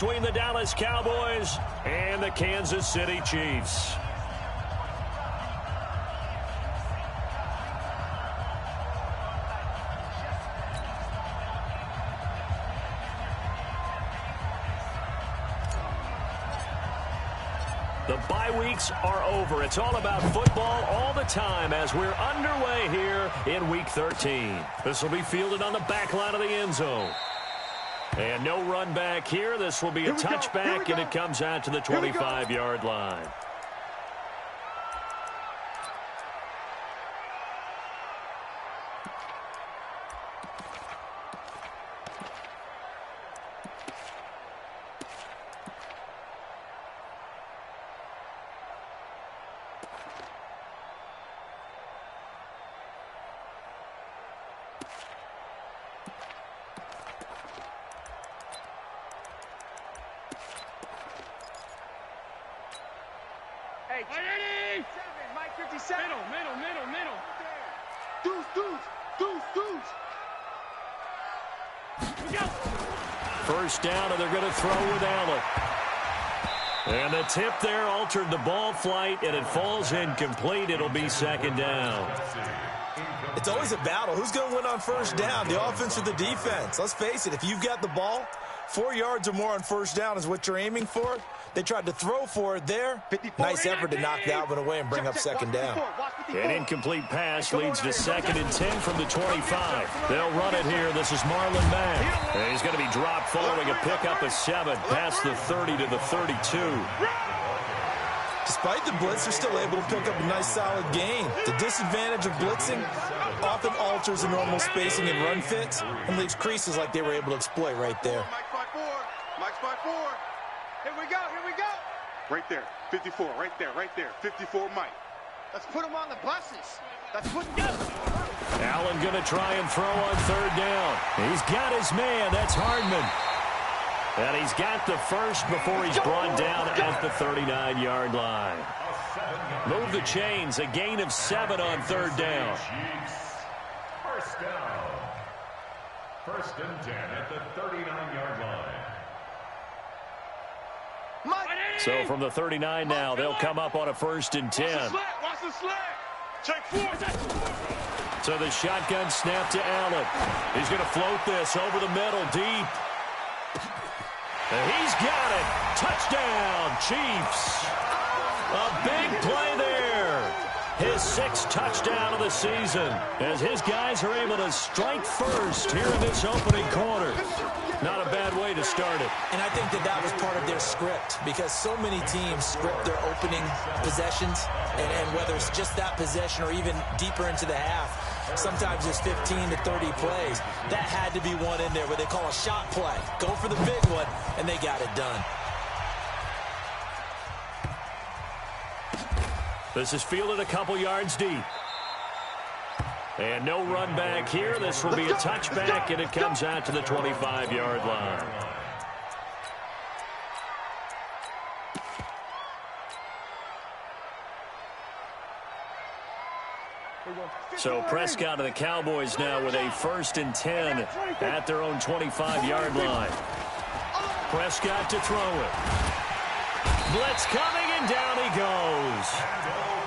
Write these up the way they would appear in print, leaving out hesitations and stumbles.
Between the Dallas Cowboys and the Kansas City Chiefs. The bye weeks are over. It's all about football all the time as we're underway here in Week 13. This will be fielded on the back line of the end zone. And no run back here. This will be a touchback, and it comes out to the 25-yard line. Hey, ready? Mike 57. Middle. Deuce. We go. First down, and they're going to throw with Allen. And the tip there altered the ball flight, and it falls incomplete. It'll be second down. It's always a battle. Who's going to win on first down, the offense or the defense? Let's face it, if you've got the ball, 4 yards or more on first down is what you're aiming for. They tried to throw for it there. Nice effort to knock that one away and bring up second down. An incomplete pass leads to 2nd and 10 from the 25. They'll run it here. This is Marlon Mack. And he's going to be dropped following a pickup of 7 past the 30 to the 32. Despite the blitz, they're still able to pick up a nice solid gain. The disadvantage of blitzing often alters the normal spacing and run fits and leaves creases like they were able to exploit right there. Mike's by 4. Here we go. Right there, 54, right there, 54 Mike. Let's put him on the buses. Let's put him down. Allen going to try and throw on 3rd down. He's got his man. That's Hardman. And he's got the first before he's brought down at the 39-yard line. Move the chains. A gain of 7 on 3rd down. First down. 1st and 10 at the 39-yard line. So from the 39 now, they'll come up on a 1st and 10. Watch the slant. Check 4. So the shotgun snap to Allen. He's going to float this over the middle deep. And he's got it. Touchdown, Chiefs. A big play there. His 6th touchdown of the season as his guys are able to strike first here in this opening quarter. Not a bad way to start it. And I think that was part of their script because so many teams script their opening possessions, and whether it's just that possession or even deeper into the half, sometimes it's 15 to 30 plays. That had to be one in there where they call a shot play. Go for the big one, and they got it done. This is fielded a couple yards deep. And no run back here. This will be a touchback, and it comes out to the 25-yard line. So Prescott and the Cowboys now with a 1st and 10 at their own 25-yard line. Prescott to throw it. Blitz coming, and down he goes.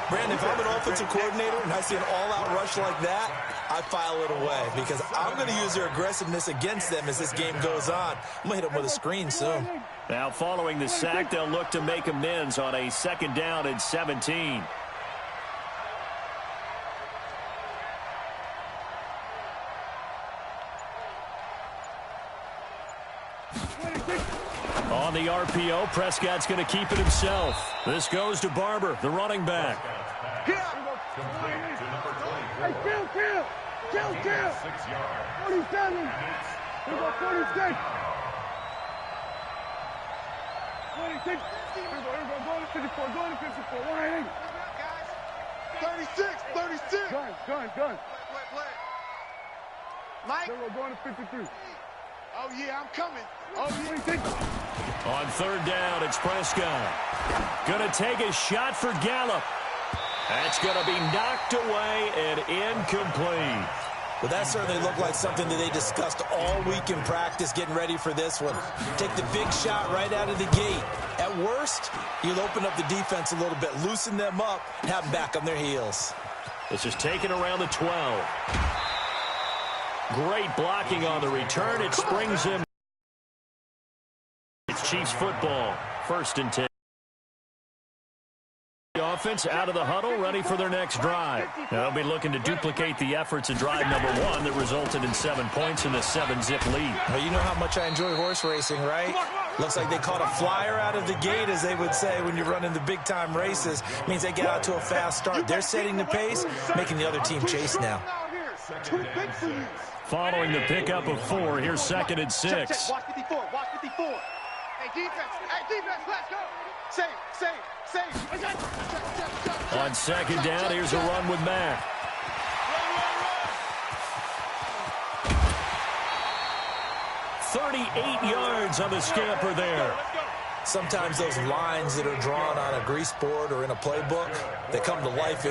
Brandon, if I'm an offensive coordinator and I see an all-out rush like that, I file it away because I'm going to use their aggressiveness against them as this game goes on. I'm going to hit them with a screen soon. Now following the sack, they'll look to make amends on a 2nd down and 17. On the RPO, Prescott's going to keep it himself. This goes to Barber, the running back. Complete to number 24. Hey, kill. 6 yards. 47. Here go 46. 26. Here go. Go to 54. 180. 36. Gun. Mike. Here go, going to 53. Oh, yeah, I'm coming. Oh, yeah. On 3rd down, it's Prescott. Going to take a shot for Gallup. That's going to be knocked away and incomplete. Well, that certainly looked like something that they discussed all week in practice getting ready for this one. Take the big shot right out of the gate. At worst, you'll open up the defense a little bit, loosen them up, and have them back on their heels. This is taken around the 12. Great blocking on the return. It springs him. It's Chiefs football. 1st and 10. The offense out of the huddle, ready for their next drive. Now they'll be looking to duplicate the efforts of drive number 1 that resulted in 7 points in the 7-zip lead. Well, you know how much I enjoy horse racing, right? Looks like they caught a flyer out of the gate, as they would say when you're running the big-time races. Means they get out to a fast start. They're setting the pace, making the other team chase now. Following the pickup of 4, here's 2nd and 6. Watch 54, watch 54. Hey, defense, let's go. Save. On 2nd down, here's a run with Mack. Run. 38 yards on the scamper there. Sometimes those lines that are drawn on a grease board or in a playbook, they come to life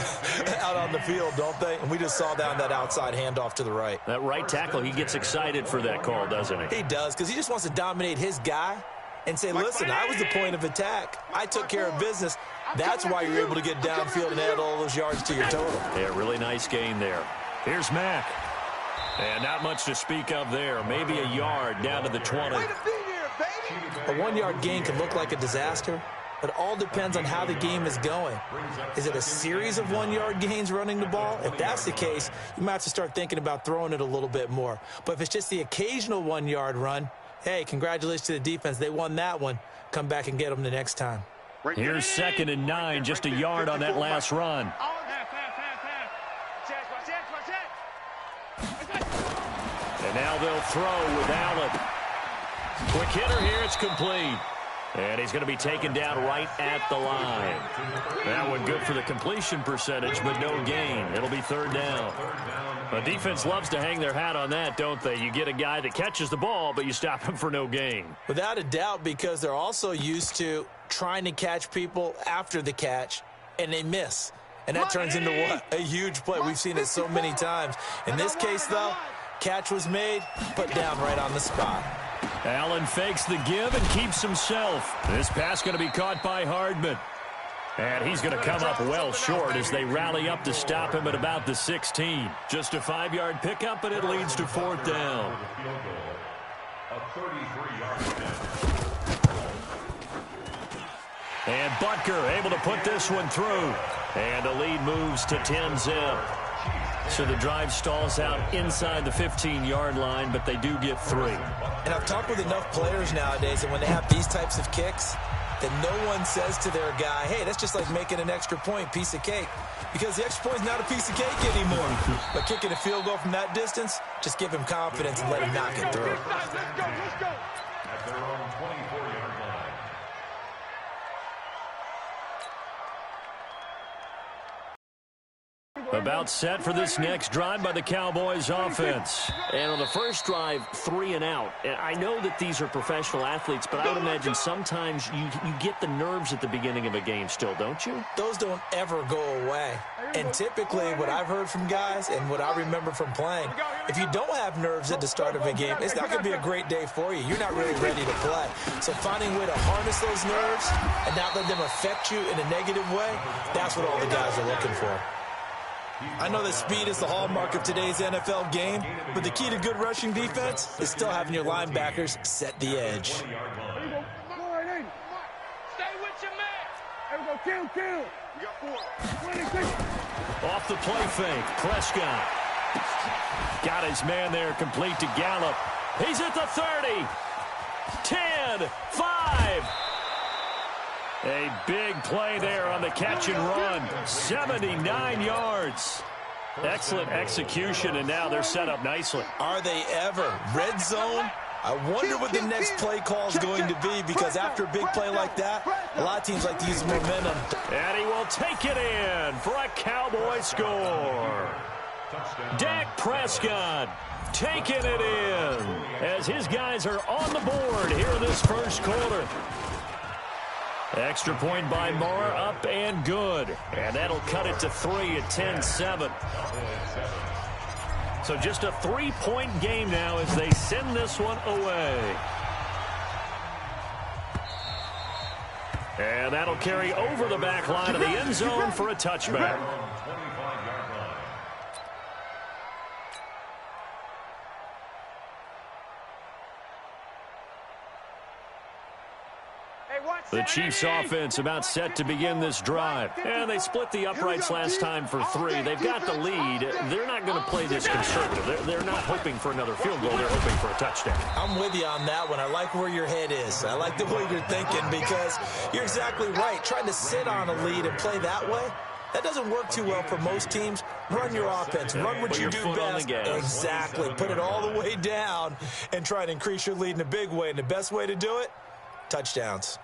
out on the field, don't they? And we just saw down that outside handoff to the right. That right tackle, he gets excited for that call, doesn't he? He does, because he just wants to dominate his guy and say, listen, I was the point of attack. I took care of business. That's why you're able to get downfield and add all those yards to your total. Yeah, really nice gain there. Here's Mack. And not much to speak of there. Maybe a yard down to the 20. A 1-yard gain can look like a disaster. It all depends on how the game is going. Is it a series of 1-yard gains running the ball? If that's the case, you might have to start thinking about throwing it a little bit more. But if it's just the occasional 1-yard run, hey, congratulations to the defense. They won that one. Come back and get them the next time. Here's 2nd and 9, just a yard on that last run. And now they'll throw with Allen. Quick hitter here, it's complete. And he's going to be taken down right at the line. That one good for the completion percentage, but no gain. It'll be 3rd down. The defense loves to hang their hat on that, don't they? You get a guy that catches the ball, but you stop him for no gain. Without a doubt, because they're also used to trying to catch people after the catch, and they miss. And that turns into what? A huge play. We've seen it so many times. In this case, though, catch was made, put down right on the spot. Allen fakes the give and keeps himself. This pass going to be caught by Hardman. And he's going to come up well short as they rally up to stop him at about the 16. Just a 5-yard pickup, and it leads to 4th down. And Butker able to put this one through. And the lead moves to 10-zip. So the drive stalls out inside the 15-yard line, but they do get 3. And I've talked with enough players nowadays, and when they have these types of kicks, that no one says to their guy, hey, that's just like making an extra point, piece of cake. Because the extra point is not a piece of cake anymore. But kicking a field goal from that distance, just give him confidence and let him knock it through. Let's go. At their own 24-yard line. About set for this next drive by the Cowboys offense. And on the first drive, 3 and out. And I know that these are professional athletes, but I would imagine sometimes you get the nerves at the beginning of a game still, don't you? Those don't ever go away. And typically what I've heard from guys and what I remember from playing, if you don't have nerves at the start of a game, it's not going to be a great day for you. You're not really ready to play. So finding a way to harness those nerves and not let them affect you in a negative way, that's what all the guys are looking for. I know that speed is the hallmark of today's NFL game, but the key to good rushing defense is still having your linebackers set the edge. Stay with your man. There we go, kill. We got 4. Off the play fake, Prescott. Got his man there, complete to Gallup. He's at the 30. 10, 5. A big play there on the catch and run. 79 yards. Excellent execution, and now they're set up nicely. Are they ever? Red zone? I wonder what the next play call is going to be, because after a big play like that, a lot of teams like to use momentum. And he will take it in for a Cowboy score. Dak Prescott taking it in as his guys are on the board here in this first quarter. Extra point by Moore, up and good. And that'll cut it to 3 at 10-7. So just a 3-point game now as they send this one away. And that'll carry over the back line of the end zone for a touchback. The Chiefs offense about set to begin this drive. And they split the uprights last time for 3. They've got the lead. They're not going to play this conservative. They're not hoping for another field goal. They're hoping for a touchdown. I'm with you on that one. I like where your head is. I like the way you're thinking because you're exactly right. Trying to sit on a lead and play that way, that doesn't work too well for most teams. Run your offense. Run what you do best. Exactly. Put it all the way down and try to increase your lead in a big way. And the best way to do it, touchdowns.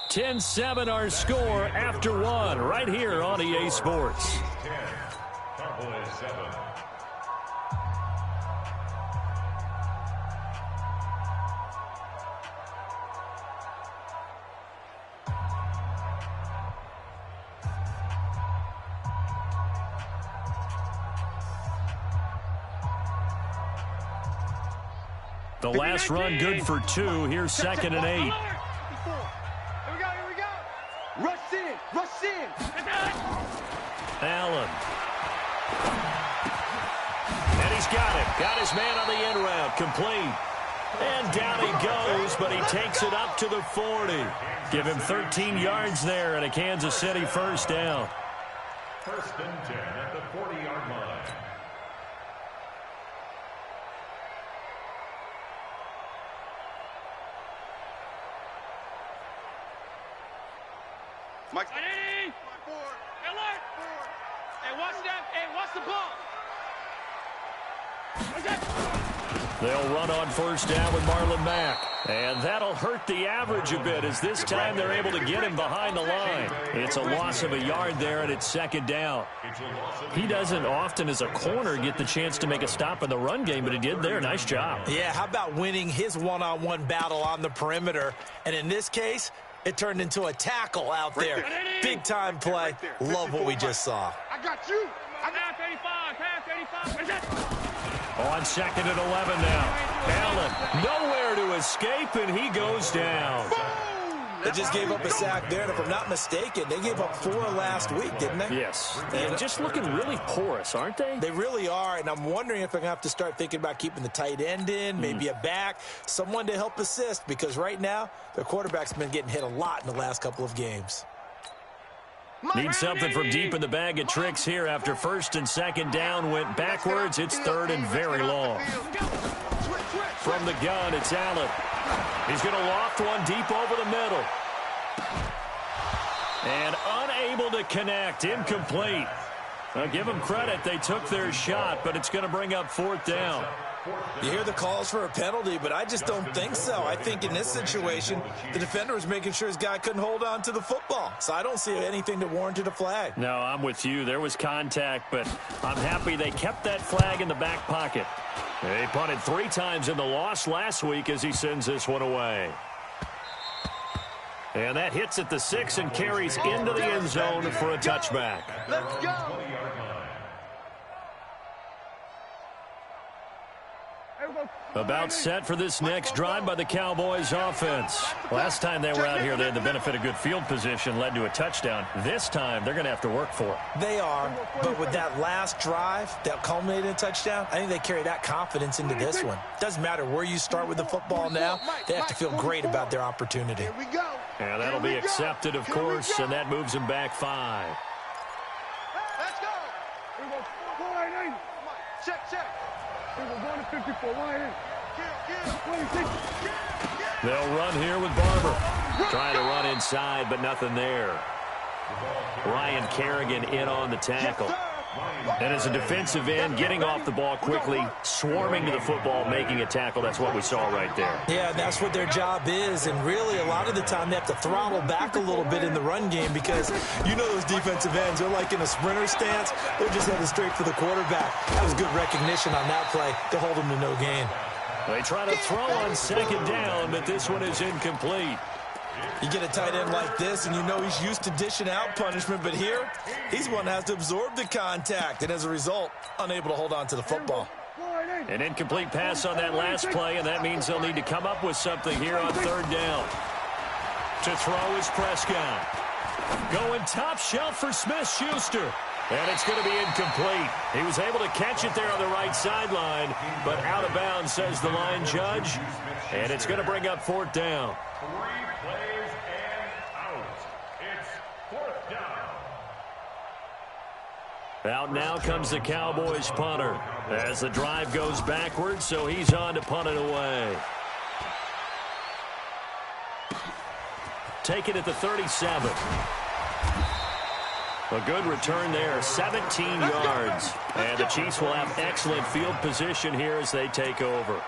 $10-7 our score after 1 right here on EA Sports. 10, Cowboys 7. The last run good for 2. Here's 2nd and 8. Rush in. Allen. And he's got it. Got his man on the end route. Complete. And down he goes, but he takes it up to the 40. Give him 13 yards there and a Kansas City first down. 1st and 10 at the 40-yard line. Mike. Hey, alert! Hey, watch that. Hey, watch the ball. They'll run on first down with Marlon Mack. And that'll hurt the average a bit as this time they're able to get him behind the line. It's a loss of a yard there, and it's 2nd down. He doesn't often as a corner get the chance to make a stop in the run game, but he did there. Nice job. Yeah, how about winning his one-on-one battle on the perimeter? And in this case, it turned into a tackle out there. Big-time play. Love what we just saw. I got you. Pass 35. On 2nd and 11 now. Allen nowhere to escape, and he goes down. They just gave up a sack there, and if I'm not mistaken, they gave up 4 last week, didn't they? Yes. And just looking really porous, aren't they? They really are, and I'm wondering if they're going to have to start thinking about keeping the tight end in, maybe a back, someone to help assist, because right now their quarterback's been getting hit a lot in the last couple of games. Need something from deep in the bag of tricks here after 1st and 2nd down went backwards. It's 3rd and very long. From the gun, it's Allen. He's going to loft one deep over the middle. And unable to connect. Incomplete. I'll give them credit. They took their shot, but it's going to bring up 4th down. You hear the calls for a penalty, but I just don't think so. I think in this situation, the defender was making sure his guy couldn't hold on to the football. So I don't see anything that warranted a flag. No, I'm with you. There was contact, but I'm happy they kept that flag in the back pocket. They punted 3 times in the loss last week as he sends this one away. And that hits at the 6 and carries into the end zone for a touchback. Let's go. About set for this next drive by the Cowboys offense. Last time they were out here, they had the benefit of good field position, led to a touchdown. This time, they're going to have to work for it. They are, but with that last drive that culminated in a touchdown, I think they carry that confidence into this one. Doesn't matter where you start with the football now, they have to feel great about their opportunity. Here we go. And that'll be accepted, of course, and that moves them back 5. Let's go. Here we go. 480. Check. Here we go. 1 to 54. Right in. They'll run here with Barber. Trying to run inside, but nothing there. Ryan Kerrigan in on the tackle. And as a defensive end, getting off the ball quickly, swarming to the football, making a tackle, that's what we saw right there. Yeah, that's what their job is, and really a lot of the time they have to throttle back a little bit in the run game because you know those defensive ends, they're like in a sprinter stance. They're just headed straight for the quarterback. That was good recognition on that play to hold them to no gain. They try to throw on second down, but this one is incomplete. You get a tight end like this, and you know he's used to dishing out punishment, but here, he's one that has to absorb the contact, and as a result, unable to hold on to the football. An incomplete pass on that last play, and that means they'll need to come up with something here on third down. To throw is Prescott. Going top shelf for Smith-Schuster. And it's going to be incomplete. He was able to catch it there on the right sideline, but out of bounds, says the line judge. And it's going to bring up fourth down. 3 plays and out. It's fourth down. Out now comes the Cowboys punter as the drive goes backwards, so he's on to punt it away. Take it at the 37. A good return there, 17 yards. And the Chiefs will have excellent field position here as they take over.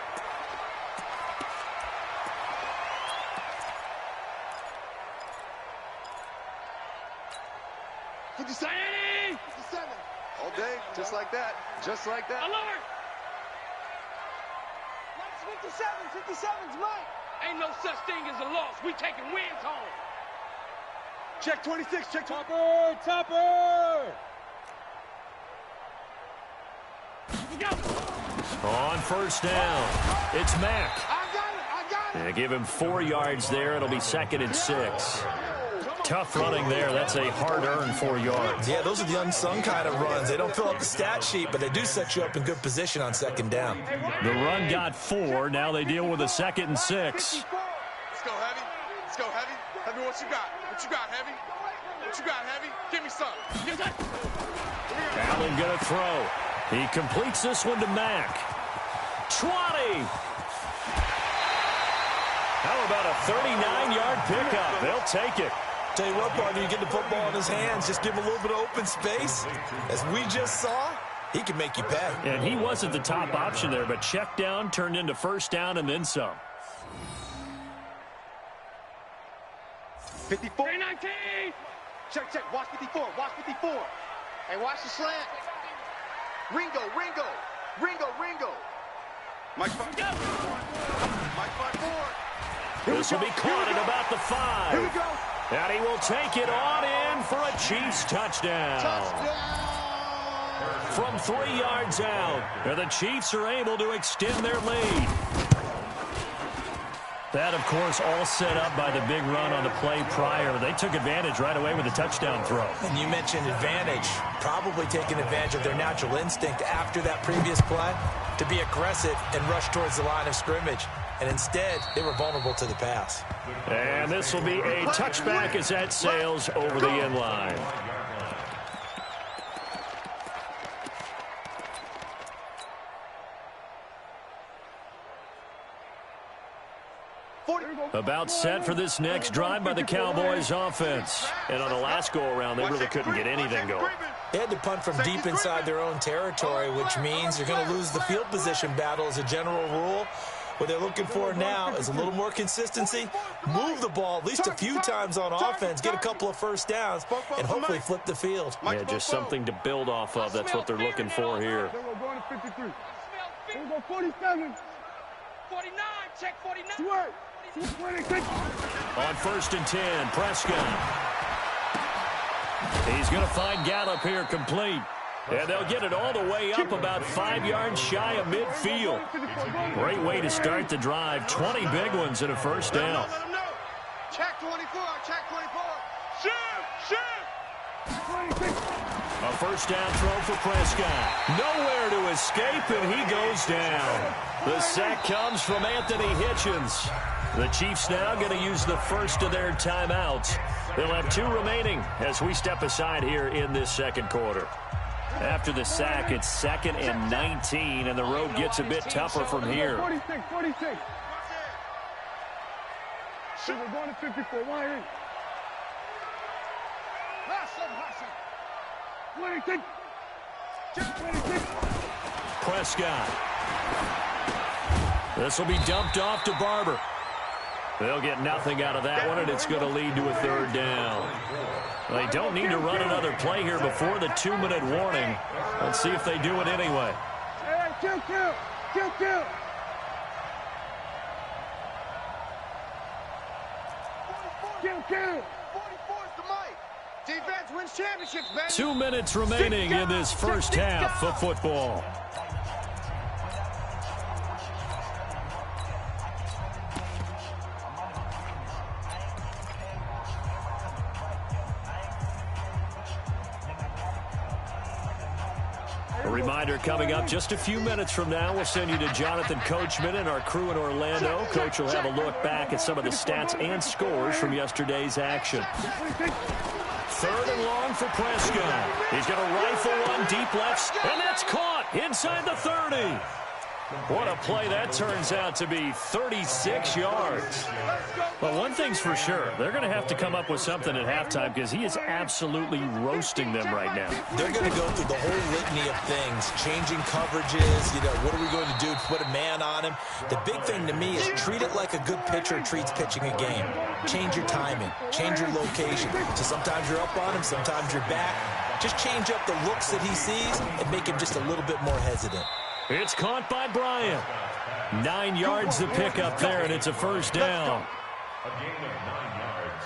All day, just like that. Just like that. Alert! 57's mine. Ain't no such thing as a loss. We taking wins home. Check 26, check 20. Topper! We go. On first down, it's Mack. I got it. They give him 4 yards there. It'll be 2nd and 6. Tough running there. That's a hard-earned 4 yards. Yeah, those are the unsung kind of runs. They don't fill up the stat sheet, but they do set you up in good position on second down. The run got 4. Now they deal with a 2nd and 6. Let's go, Heavy. Let's go, Heavy. Heavy, what you got? What you got, Heavy? What you got, Heavy? Give me some. Allen going to throw. He completes this one to Mack. 20. How about a 39-yard pickup? They'll take it. Tell you what, partner, you get the football in his hands, just give him a little bit of open space. As we just saw, he can make you pay. And he wasn't the top option there, but check down turned into first down and then some. 54. 319! Check. Watch 54. Watch 54. Hey, watch the slant. Ringo. Mike 5. Mike 5-4. This will be caught at about the 5. Here we go. And he will take it on in for a Chiefs touchdown. From 3 yards out, and the Chiefs are able to extend their lead. That, of course, all set up by the big run on the play prior. They took advantage right away with a touchdown throw. And you mentioned advantage, probably taking advantage of their natural instinct after that previous play to be aggressive and rush towards the line of scrimmage. And instead, they were vulnerable to the pass. And this will be a touchback as that sails over the end line. About set for this next drive by the Cowboys offense. And on the last go-around, they really couldn't get anything going. They had to punt from deep inside their own territory, which means you're going to lose the field position battle as a general rule. What they're looking for now is a little more consistency, move the ball at least a few times on offense, get a couple of first downs, and hopefully flip the field. Yeah, just something to build off of. That's what they're looking for here. Then we're going to 53. Then we'll go 47. 49, check 49. 26. On 1st and 10, Prescott. He's going to find Gallup here complete. And they'll get it all the way up about 5 yards shy of midfield. Great way to start the drive. 20 big ones and a first down. Check 24. Check 24. Shoot! A first down throw for Prescott. Nowhere to escape, and he goes down. The sack comes from Anthony Hitchens. The Chiefs now going to use the first of their timeouts. They'll have 2 remaining as we step aside here in this second quarter. After the sack, it's 2nd and 19, and the road gets a bit tougher from here. 46. So we're going to 54. Why in? 26. Prescott. This will be dumped off to Barber. They'll get nothing out of that one, and it's going to lead to a third down. They don't need to run another play here before the 2-minute warning. Let's see if they do it anyway. Hey, kill. Kill. 44's the mic. Defense wins championships, baby. 2 minutes remaining in this first half of football. A reminder coming up just a few minutes from now. We'll send you to Jonathan Coachman and our crew in Orlando. Coach will have a look back at some of the stats and scores from yesterday's action. 3rd and long for Prescott. He's going to rifle one deep left, and that's caught inside the 30. What a play that turns out to be, 36 yards. Well, one thing's for sure. They're going to have to come up with something at halftime because he is absolutely roasting them right now. They're going to go through the whole litany of things, changing coverages, what are we going to do to put a man on him? The big thing to me is treat it like a good pitcher treats pitching a game. Change your timing, change your location. So sometimes you're up on him, sometimes you're back. Just change up the looks that he sees and make him just a little bit more hesitant. It's caught by Bryant. 9 yards to pick up there, and it's a first down. A gain of 9 yards.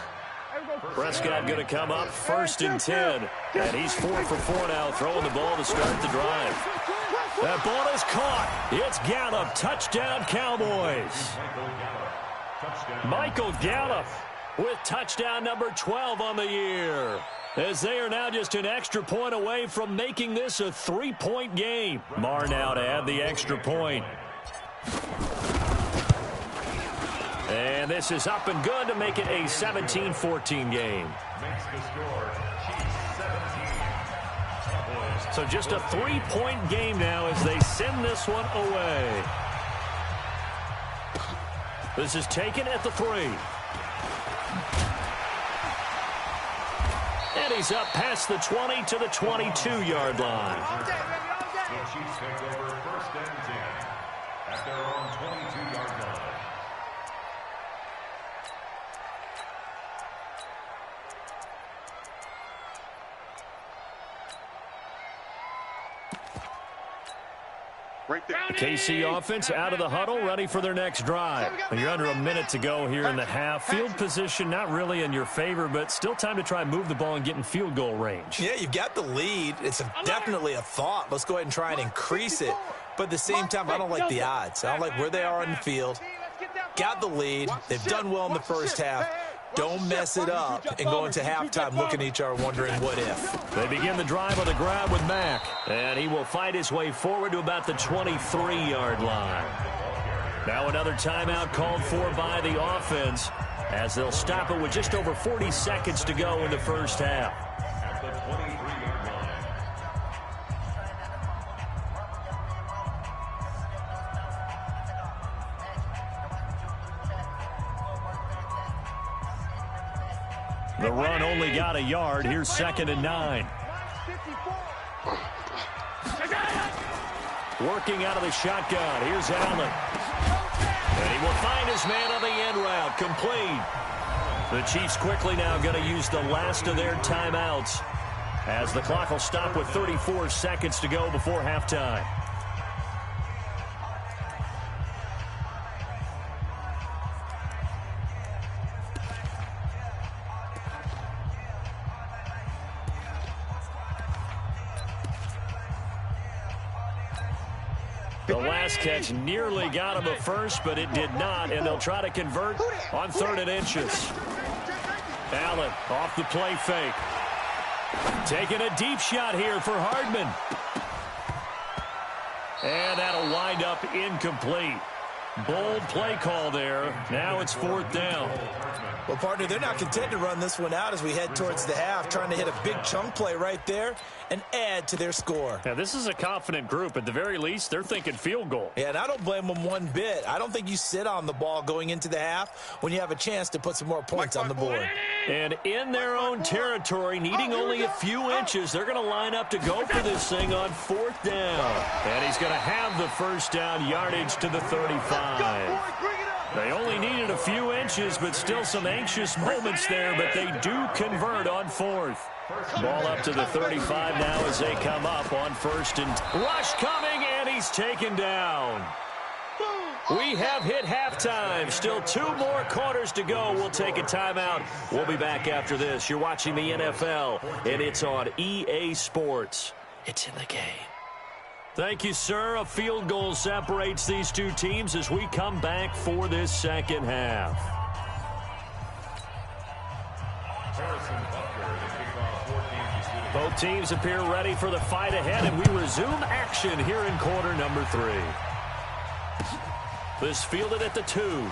Prescott going to come up 1st and 10. And he's 4 for 4 now, throwing the ball to start the drive. That ball is caught. It's Gallup. Touchdown, Cowboys. Michael Gallup with touchdown number 12 on the year, as they are now just an extra point away from making this a 3-point game. Marr now to add the extra point. And this is up and good to make it a 17-14 game. Makes the score. Chiefs 17. So just a 3-point game now as they send this one away. This is taken at the 3. And he's up past the 20 to the 22-yard line. The Chiefs take over 1st and 10 at their own 22-yard line. Right there. The KC offense out of the huddle, ready for their next drive. You're under a minute to go here in the half. Field position not really in your favor, but still time to try and move the ball and get in field goal range. Yeah, you've got the lead. It's definitely a thought. Let's go ahead and try and increase it. But at the same time, I don't like the odds. I don't like where they are on the field. Got the lead. They've done well in the first half. Don't mess it up and go into halftime looking at each other wondering what if. They begin the drive on the grab with Mack. And he will fight his way forward to about the 23-yard line. Now another timeout called for by the offense as they'll stop it with just over 40 seconds to go in the first half. At the 23-yard line. The run only got a yard. Here's 2nd and 9. Working out of the shotgun. Here's Allen. And he will find his man on the end route. Complete. The Chiefs quickly now going to use the last of their timeouts as the clock will stop with 34 seconds to go before halftime. The last catch nearly got him a first, but it did not, and they'll try to convert on 3rd and inches. Allen off the play fake. Taking a deep shot here for Hardman. And that'll wind up incomplete. Bold play call there. Now it's 4th down. Well, partner, they're not content to run this one out as we head towards the half, trying to hit a big chunk play right there and add to their score. Yeah, this is a confident group. At the very least, they're thinking field goal. Yeah, and I don't blame them one bit. I don't think you sit on the ball going into the half when you have a chance to put some more points on the board. And in their own territory, needing only a few inches, they're going to line up to go for this thing on 4th down. And he's going to have the first down yardage to the 35. They only needed a few inches, but still some anxious moments there, but they do convert on 4th. Ball up to the 35 now as they come up on 1st and rush coming, and he's taken down. We have hit halftime. Still 2 more quarters to go. We'll take a timeout. We'll be back after this. You're watching the NFL, and it's on EA Sports. It's in the game. Thank you, sir. A field goal separates these two teams as we come back for this second half. Both teams appear ready for the fight ahead, and we resume action here in quarter number 3. This fielded at the 2.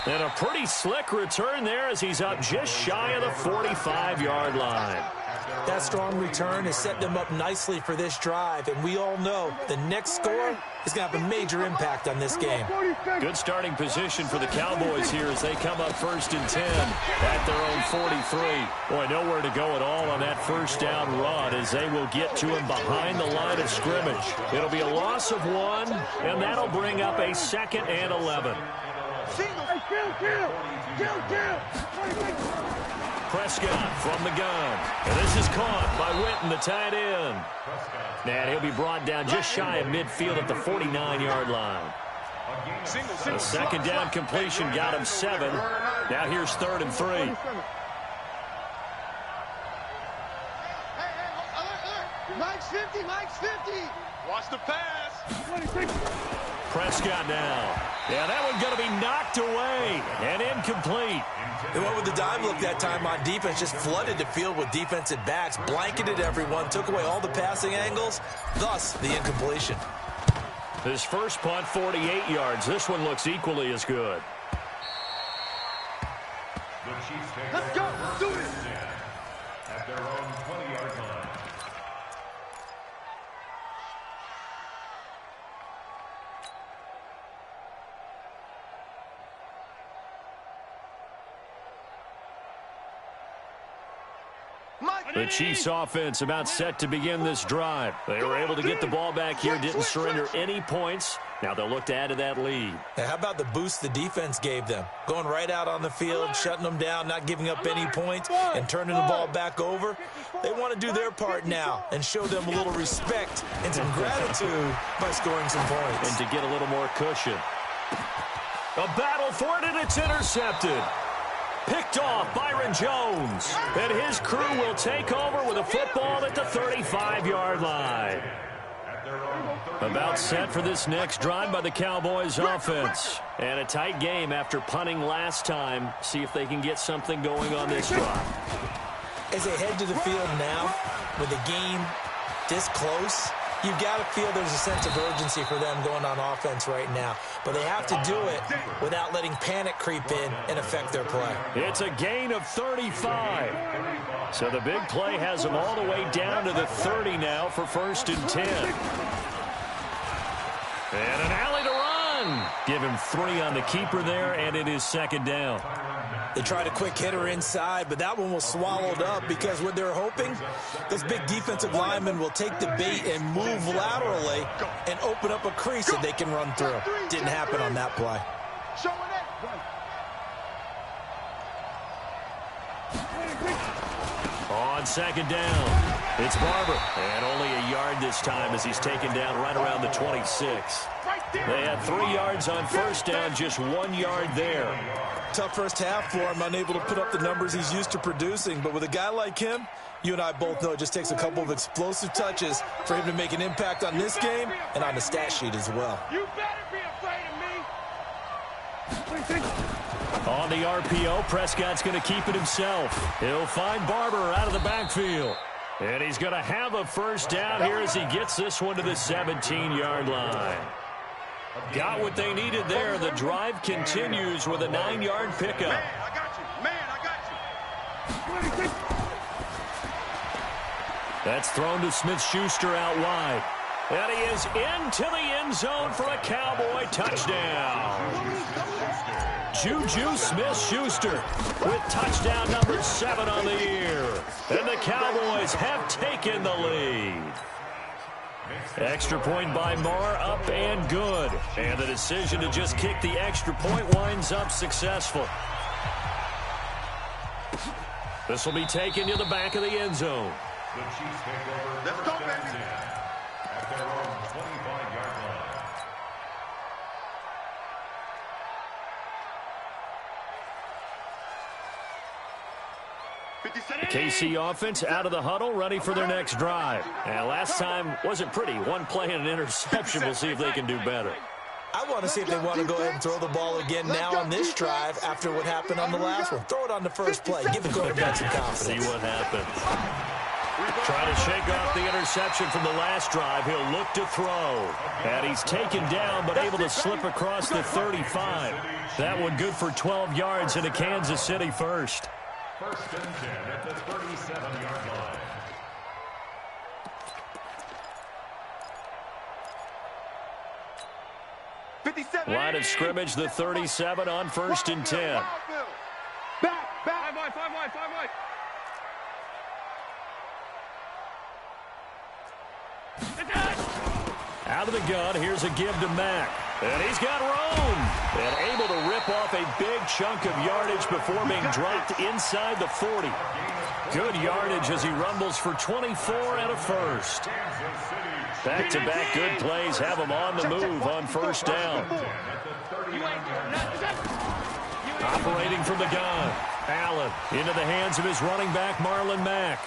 And a pretty slick return there as he's up just shy of the 45-yard line. That strong return has set them up nicely for this drive, and we all know the next score is going to have a major impact on this game. Good starting position for the Cowboys here as they come up 1st and 10 at their own 43. Boy, nowhere to go at all on that first down run as they will get to him behind the line of scrimmage. It'll be a loss of 1, and that'll bring up a 2nd and 11. Prescott from the gun. And this is caught by Witten, the tight end. And he'll be brought down just shy of midfield at the 49-yard line. The second down completion got him 7. Now here's 3rd and 3. Mike's 50, Mike's 50. Watch the pass. Prescott now. Yeah, that one's going to be knocked away and incomplete. They went with the dime look that time on defense, just flooded the field with defensive backs, blanketed everyone, took away all the passing angles, thus the incompletion. His first punt, 48 yards. This one looks equally as good. The Chiefs take Let's go. Do it. at their own 20-yard line. The Chiefs offense about set to begin this drive. They were able to get the ball back here, didn't surrender any points. Now they'll look to add to that lead. Now, how about the boost the defense gave them? Going right out on the field, shutting them down, not giving up any points, and turning the ball back over. They want to do their part now and show them a little respect and some gratitude by scoring some points. And to get a little more cushion. A battle for it, and it's intercepted. Picked off Byron Jones. And his crew will take over with a football at the 35-yard line. About set for this next drive by the Cowboys offense. And a tight game after punting last time. See if they can get something going on this drive. As they head to the field now, with the game this close, you've got to feel there's a sense of urgency for them going on offense right now. But they have to do it without letting panic creep in and affect their play. It's a gain of 35. So the big play has them all the way down to the 30 now for 1st and 10. And an alley to run. Give him 3 on the keeper there, and it is 2nd down. They tried a quick hitter inside, but that one was swallowed up because what they're hoping, those big defensive linemen will take the bait and move laterally and open up a crease that they can run through. Didn't happen on that play. On 2nd down, it's Barber. And only a yard this time as he's taken down right around the 26. They had 3 yards on 1st down, just 1 yard there. Tough first half for him, unable to put up the numbers he's used to producing. But with a guy like him, you and I both know it just takes a couple of explosive touches for him to make an impact on this game and on the stat sheet as well. You better be afraid of me. On the RPO, Prescott's going to keep it himself. He'll find Barber out of the backfield. And he's going to have a first down here as he gets this one to the 17-yard line. Got what they needed there. The drive continues with a 9-yard pickup. Man, I got you. Man, I got you. That's thrown to Smith-Schuster out wide. And he is into the end zone for a Cowboy touchdown. Juju Smith-Schuster with touchdown number 7 on the year. And the Cowboys have taken the lead. Extra point by Marr, up and good. And the decision to just kick the extra point winds up successful. This will be taken to the back of the end zone. The Chiefs take over. Let's go, baby. At their own 25-yard line. The KC offense out of the huddle, ready for their next drive. And last time wasn't pretty. One play and an interception. We'll see if they can do better. I want to see if they want to go ahead and throw the ball again now on this drive after what happened on the last one. Throw it on the first play. Give the quarterback some confidence. See what happens. Trying to shake off the interception from the last drive. He'll look to throw. And he's taken down, but able to slip across the 35. That one good for 12 yards into Kansas City first. First and 10 at the 37-yard line. Line of scrimmage, the 37 on first and 10. Back. 5 wide, 5 wide, 5 wide. Out of the gun, here's a give to Mack. And he's got room. And able to rip off a big chunk of yardage before being dropped inside the 40. Good yardage as he rumbles for 24 and a first. Back-to-back good plays have him on the move on first down. Operating from the gun. Allen into the hands of his running back, Marlon Mack.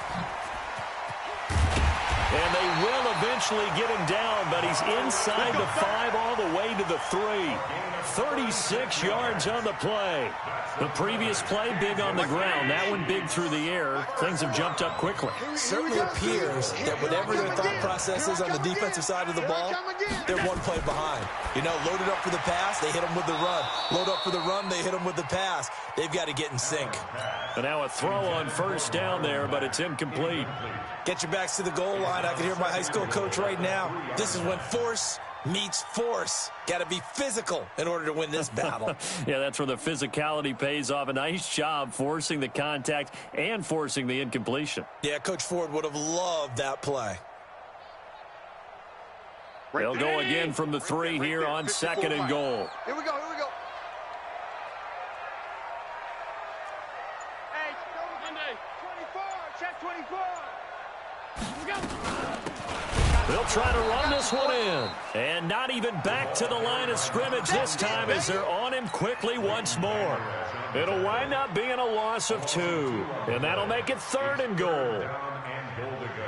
And they will eventually get him down, but he's inside the 5 all the way to the 3. 36 yards on the play. The previous play, big on the ground. That one big through the air. Things have jumped up quickly. Certainly appears that whatever their thought process is on the defensive side of the ball, they're one play behind. You know, loaded up for the pass, they hit them with the run. Load up for the run, they hit them with the pass. They've got to get in sync. And now a throw on first down there, but it's incomplete. Get your backs to the goal line. I can hear my high school coach right now. This is when force meets force. Got to be physical in order to win this battle. Yeah, that's where the physicality pays off. A nice job forcing the contact and forcing the incompletion. Yeah, Coach Ford would have loved that play. They'll go again from the 3 here on second and goal. Here we go, here we go. Hey, Monday. 24, check 24. They'll try to run this one in. And not even back to the line of scrimmage this time as they're on him quickly once more. It'll wind up being a loss of 2. And that'll make it third and goal. Down and goal to go.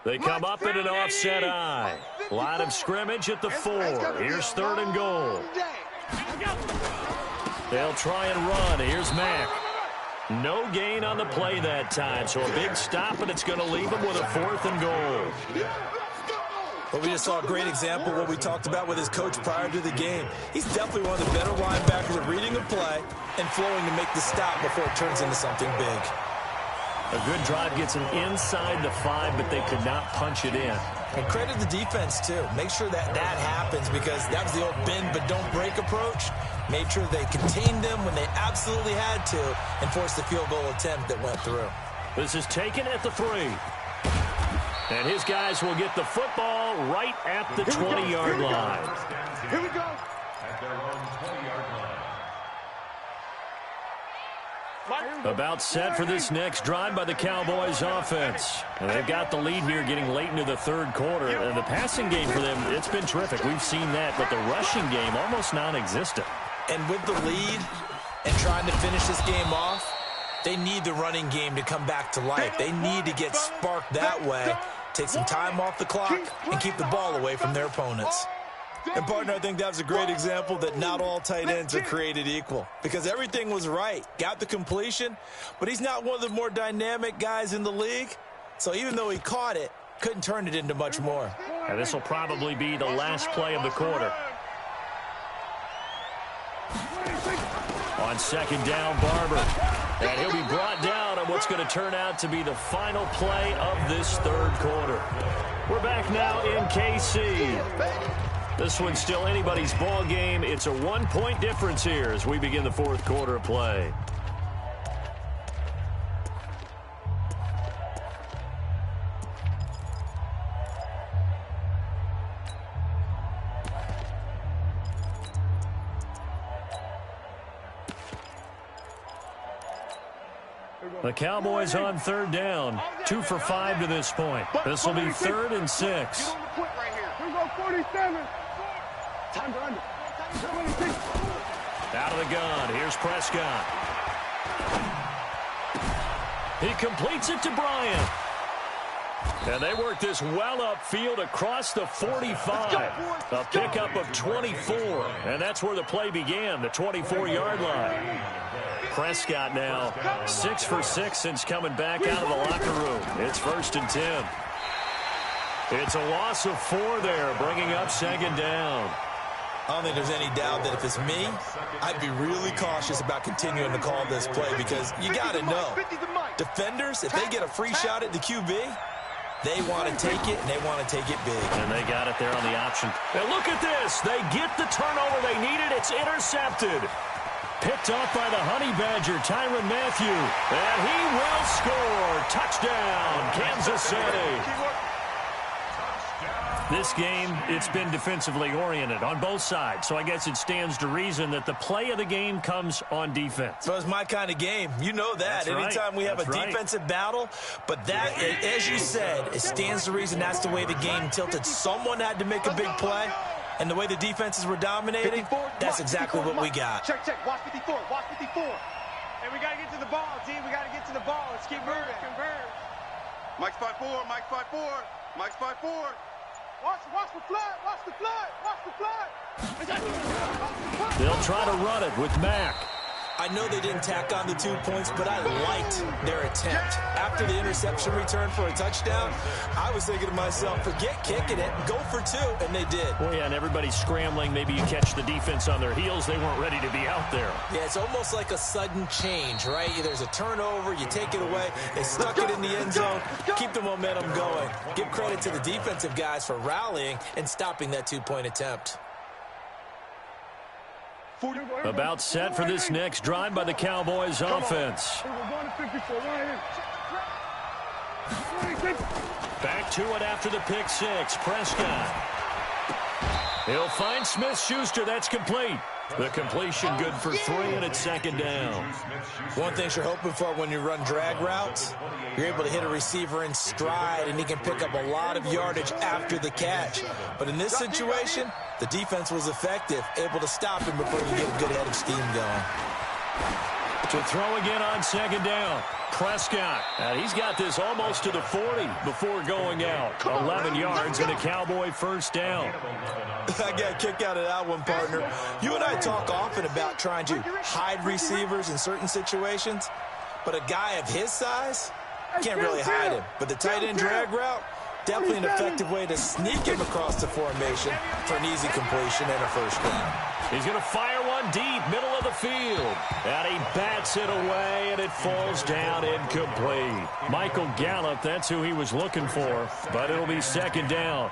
They come up in an offset eye. Line of scrimmage at the 4. Here's third and goal. They'll try and run. Here's Mack. No gain on the play that time, so a big stop, and it's going to leave him with a 4th and goal. But we just saw a great example of what we talked about with his coach prior to the game. He's definitely one of the better linebackers at reading a play and flowing to make the stop before it turns into something big. A good drive gets him inside the 5, but they could not punch it in. And credit the defense, too. Make sure that happens because that was the old bend but don't break approach. Made sure they contained them when they absolutely had to and forced the field goal attempt that went through. This is taken at the 3. And his guys will get the football right at the 20-yard line. Here we go. At their own 20-yard line. About set for this next drive by the Cowboys offense. And they've got the lead here getting late into the third quarter. And the passing game for them, it's been terrific. We've seen that, but the rushing game almost non-existent. And with the lead and trying to finish this game off, They need the running game to come back to life. They need to get sparked that way, take some time off the clock, and keep the ball away from their opponents. And, partner, I think that was a great example that not all tight ends are created equal, because everything was right. Got the completion, but he's not one of the more dynamic guys in the league. So even though he caught it, couldn't turn it into much more. And this will probably be the last play of the quarter. On second down, Barber. And he'll be brought down on what's going to turn out to be the final play of this third quarter. We're back now in KC. This one's still anybody's ball game. It's a 1-point difference here as we begin the fourth quarter of play. The Cowboys on third down. 2 for 5 to this point. This will be 3rd and 6. Here we go, 47. Time to under. 26. Out of the gun. Here's Prescott. He completes it to Bryant. And they work this well upfield across the 45. A pickup of 24. And that's where the play began, the 24-yard line. Prescott now 6 for 6 since coming back out of the locker room. It's 1st and 10. It's a loss of 4 there, bringing up second down. I don't think there's any doubt that if it's me, I'd be really cautious about continuing to call this play, because you got to know, defenders, if they get a free shot at the QB, they want to take it, and they want to take it big. And they got it there on the option. And look at this. They get the turnover they needed. It's intercepted. Picked off by the Honey Badger, Tyrann Mathieu. And he will score. Touchdown, Kansas City. This game, it's been defensively oriented on both sides, so I guess it stands to reason that the play of the game comes on defense. So it's my kind of game. You know that. That's anytime we have That's a defensive battle, but that, as you said, it stands to reason that's the way the game tilted. Someone had to make a big play, and the way the defenses were dominating, that's exactly what we got. Check. Watch 54. Watch 54. And we got to get to the ball, team. We got to get to the ball. Let's keep moving. Convert. Mike's 5-4. Mike's 5-4. Mike's 5-4. Watch the flood. Watch the flood. Watch the flood. They'll try to run it with Mack. I know they didn't tack on the 2 points, but I liked their attempt. After the interception return for a touchdown, I was thinking to myself, forget kicking it, go for 2, and they did. Well, yeah, and everybody's scrambling. Maybe you catch the defense on their heels. They weren't ready to be out there. Yeah, it's almost like a sudden change, right? There's a turnover, you take it away, they stuck it in the end zone, keep the momentum going. Give credit to the defensive guys for rallying and stopping that 2-point attempt. About set for this next drive by the Cowboys offense. Back to it after the pick 6. Prescott. He'll find Smith-Schuster. That's complete. The completion good for 3, and it's second down. One thing you're hoping for when you run drag routes, you're able to hit a receiver in stride, and he can pick up a lot of yardage after the catch. But in this situation, the defense was effective, able to stop him before you get a good head of steam going. To throw again on second down. Prescott. And he's got this almost to the 40 before going out. 11 yards and a Cowboy first down. I got a kick out of that one, partner. You and I talk often about trying to hide receivers in certain situations, but a guy of his size can't really hide him. But the tight end drag route, definitely an effective way to sneak him across the formation for an easy completion and a first down. He's going to fire one deep, middle of the field. And he bats it away, and it falls down incomplete. Michael Gallup, that's who he was looking for, but it'll be second down.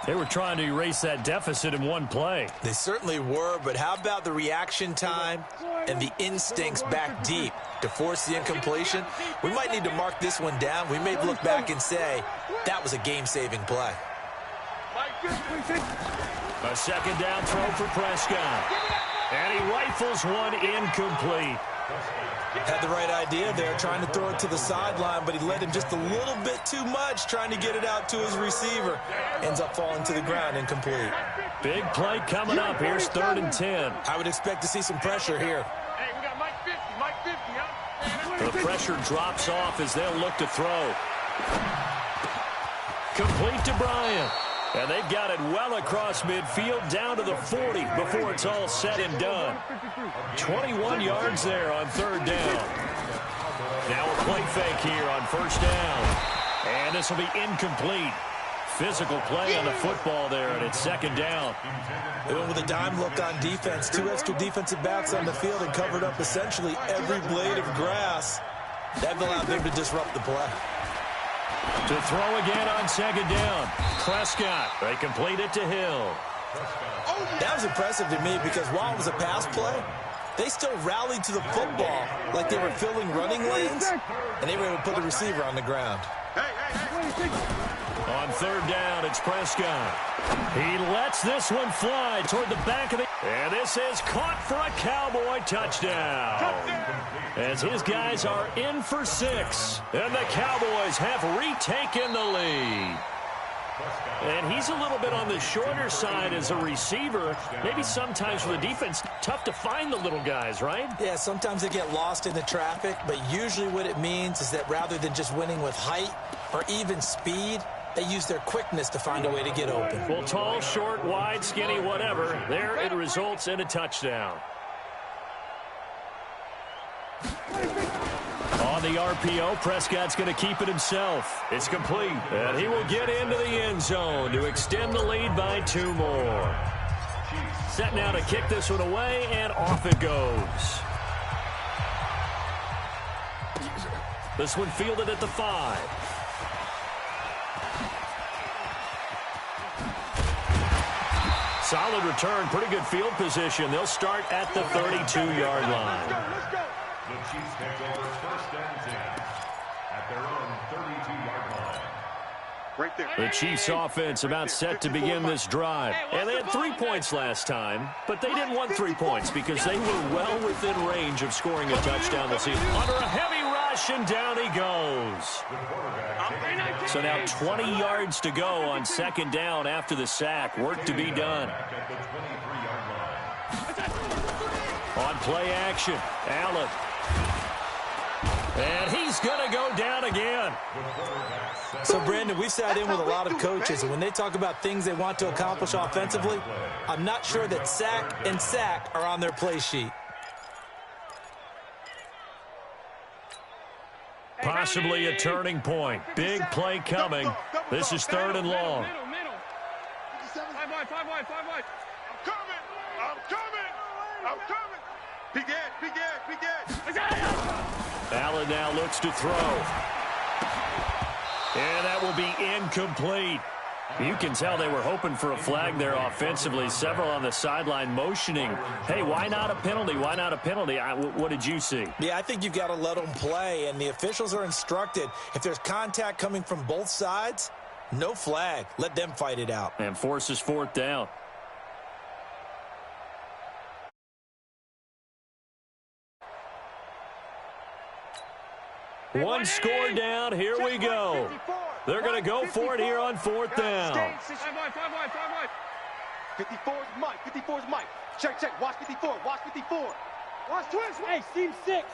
They were trying to erase that deficit in one play. They certainly were, but how about the reaction time and the instincts back deep to force the incompletion? We might need to mark this one down. We may look back and say that was a game-saving play. A second down throw for Prescott. And he rifles one incomplete. Had the right idea there, trying to throw it to the sideline, but he led him just a little bit too much, trying to get it out to his receiver. Ends up falling to the ground incomplete. Big play coming up. Here's 3rd and 10. I would expect to see some pressure here. Hey, we got Mike 50, huh? The pressure drops off as they'll look to throw. Complete to Bryant. And they've got it well across midfield down to the 40 before it's all said and done. 21 yards there on third down. Now a play fake here on first down. And this will be incomplete. Physical play on the football there, and it's second down. They went with a dime look on defense. 2 extra defensive backs on the field and covered up essentially every blade of grass. That allowed them to disrupt the play. To throw again on second down. Prescott. They complete it to Hill. That was impressive to me because while it was a pass play, they still rallied to the football like they were filling running lanes, and they were able to put the receiver on the ground. On third down, it's Prescott. He lets this one fly toward the back of the... And this is caught for a Cowboy touchdown. As his guys are in for 6. And the Cowboys have retaken the lead. And he's a little bit on the shorter side as a receiver. Maybe sometimes for the defense, tough to find the little guys, right? Yeah, sometimes they get lost in the traffic, but usually what it means is that rather than just winning with height or even speed, they use their quickness to find a way to get open. Well, tall, short, wide, skinny, whatever, there it results in a touchdown. On the RPO, Prescott's going to keep it himself. It's complete, and he will get into the end zone to extend the lead by 2 more. Set now to kick this one away, and off it goes. This one fielded at the 5. Solid return, pretty good field position. They'll start at the 32-yard line. The Chiefs take over first and 10 at their own 32-yard line. Right there. The Chiefs offense about set to begin this drive. And they had 3 points last time, but they didn't want 3 points because they were well within range of scoring a touchdown this season. Under a heavy rush, and down he goes. So now 20 yards to go on second down after the sack. Work to be done. On play action, Allen. And he's going to go down again. So, Brandon, we've sat in with a lot of coaches, and when they talk about things they want to accomplish offensively, I'm not sure that sack and sack are on their play sheet. Possibly a turning point. Big play coming. This is third and long. 5 wide, 5 wide, 5 wide. I'm coming. Big edge. Allen now looks to throw. And that will be incomplete. You can tell they were hoping for a flag there offensively. Several on the sideline motioning. Hey, why not a penalty? Why not a penalty? What did you see? Yeah, I think you've got to let them play, and the officials are instructed. If there's contact coming from both sides, no flag. Let them fight it out. And forces fourth down. One score down. Here we go. They're going to go for it here on fourth down. 5 wide. 54 is Mike. Check. Watch 54. Watch twist. Hey, seam 6.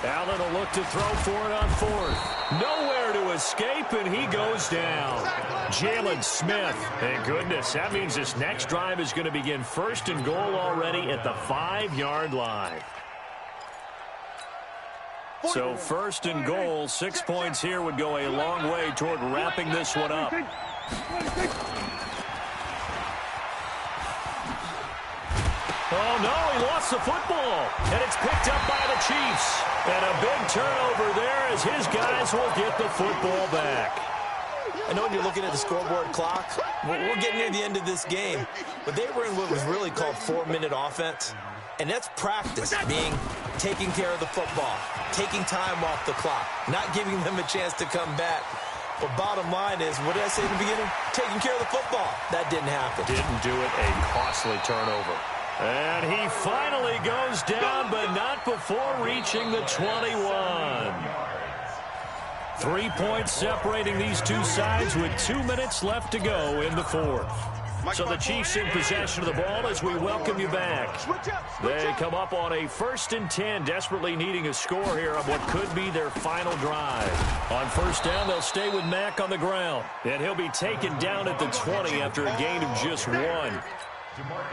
Allen will look to throw for it on fourth. Nowhere to escape, and he goes down. Jalen Smith. And goodness, that means this next drive is going to begin first and goal already at the 5-yard line. So first and goal, 6 points here would go a long way toward wrapping this one up. Oh, no, he lost the football, and it's picked up by the Chiefs. And a big turnover there as his guys will get the football back. I know when you're looking at the scoreboard clock, we're getting near the end of this game, but they were in what was really called 4-minute offense. And that's practice, being taking care of the football, taking time off the clock, not giving them a chance to come back. But bottom line is, what did I say in the beginning? Taking care of the football. That didn't happen. Didn't do it. A costly turnover. And he finally goes down, but not before reaching the 21. 3 points separating these two sides with 2 minutes left to go in the fourth. So the Chiefs in possession of the ball as we welcome you back. They come up on a 1st and 10, desperately needing a score here on what could be their final drive. On 1st down, they'll stay with Mack on the ground. And he'll be taken down at the 20 after a gain of just 1.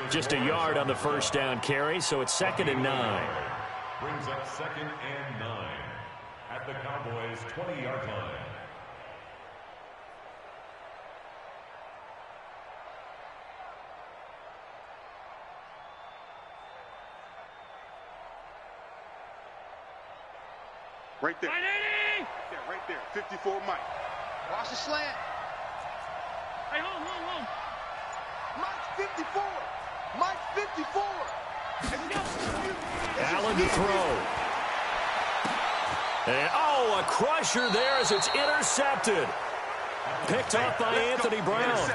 Just a yard on the 1st down carry, so it's 2nd and 9. Brings up 2nd and 9 at the Cowboys' 20-yard line. Right there. Right there. 54 Mike. Watch the slant. Hey, home. Mike 54. Mike 54. Allen to throw. And, a crusher there as it's intercepted. Picked off by Anthony Brown.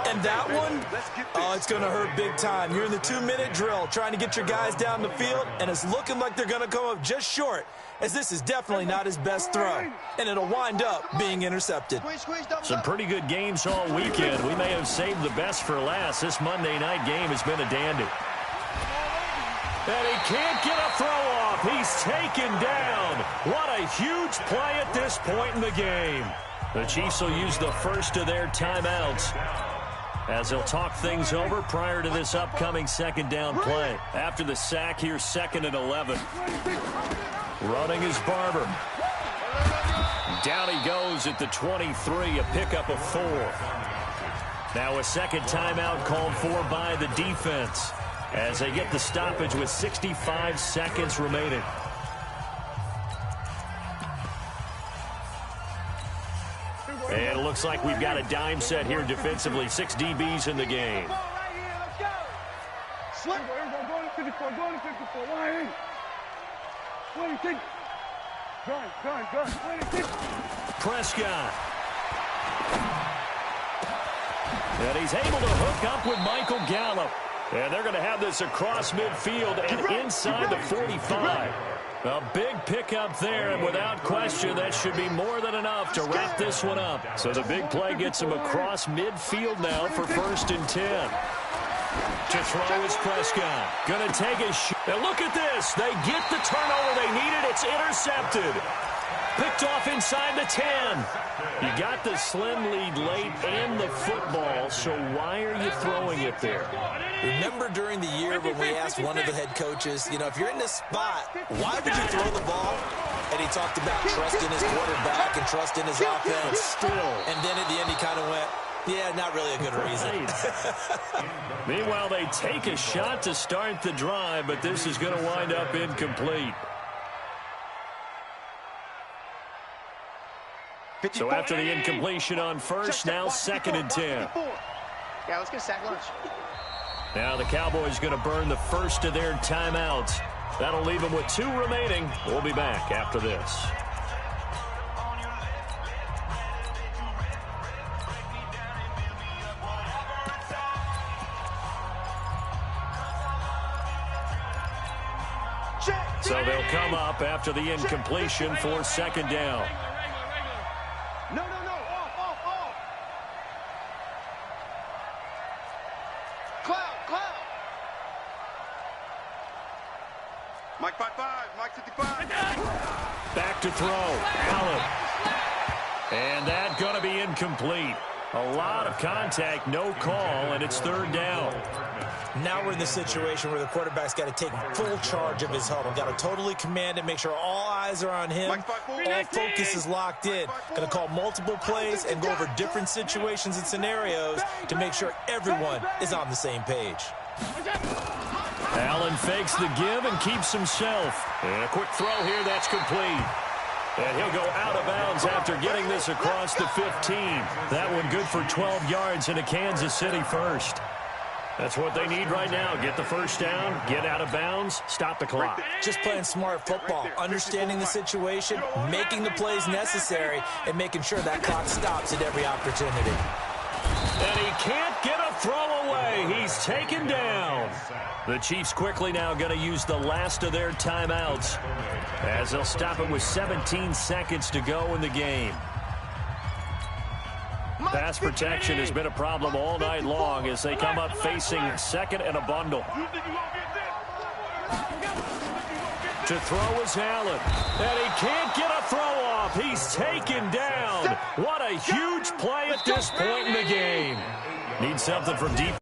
And that one, it's going to hurt big time. You're in the 2-minute drill trying to get your guys down the field, and it's looking like they're going to come up just short, as this is definitely not his best throw, and it'll wind up being intercepted. Some pretty good games all weekend. We may have saved the best for last. This Monday night game has been a dandy. And he can't get a throw off. He's taken down. What a huge play at this point in the game. The Chiefs will use the first of their timeouts as they'll talk things over prior to this upcoming 2nd down play. After the sack, here's 2nd and 11. Running is Barber. Down he goes at the 23, a pickup of 4. Now a 2nd timeout called for by the defense as they get the stoppage with 65 seconds remaining. And it looks like we've got a dime set here defensively. 6 DBs in the game. Slip. Go to 54. Go to 54. Line in. 26. Gun. 26. Prescott. And he's able to hook up with Michael Gallup. And they're going to have this across midfield and inside the 45. A big pickup there, and without question, that should be more than enough to wrap this one up. So the big play gets him across midfield now for 1st and 10. To throw is Prescott. Going to take a shot. Now look at this. They get the turnover they needed. It's intercepted. Picked off inside the 10. You got the slim lead late and the football, so why are you throwing it there? Remember during the year when we asked one of the head coaches, if you're in this spot, why would you throw the ball? And he talked about trusting his quarterback and trusting his offense. Still. And then at the end he kind of went, yeah, not really a good reason. Meanwhile, they take a shot to start the drive, but this is going to wind up incomplete. So after the incompletion on first, now 2nd and 10. Yeah, let's get sack lunch. Now the Cowboys going to burn the first of their timeouts. That'll leave them with 2 remaining. We'll be back after this. So they'll come up after the incompletion for 2nd down. No. Off. Cloud. Mike 55. Mike 55. Back to throw. Allen. And that going to be incomplete. A lot of contact, no call, and it's 3rd down. Now we're in the situation where the quarterback's got to take full charge of his huddle. Got to totally command it, make sure all eyes are on him. All focus is locked in. Going to call multiple plays and go over different situations and scenarios to make sure everyone is on the same page. Allen fakes the give and keeps himself. And a quick throw here, that's complete. And he'll go out of bounds after getting this across the 15. That one good for 12 yards into Kansas City first. That's what they need right now. Get the first down, get out of bounds, stop the clock. Just playing smart football, understanding the situation, making the plays necessary, and making sure that clock stops at every opportunity. And he can't get a throw away. He's taken down. The Chiefs quickly now going to use the last of their timeouts as they'll stop it with 17 seconds to go in the game. Pass protection has been a problem all night long as they come up facing second and a bundle. To throw is Allen, and he can't get a throw off. He's taken down. What a huge play at this point in the game. Need something from deep.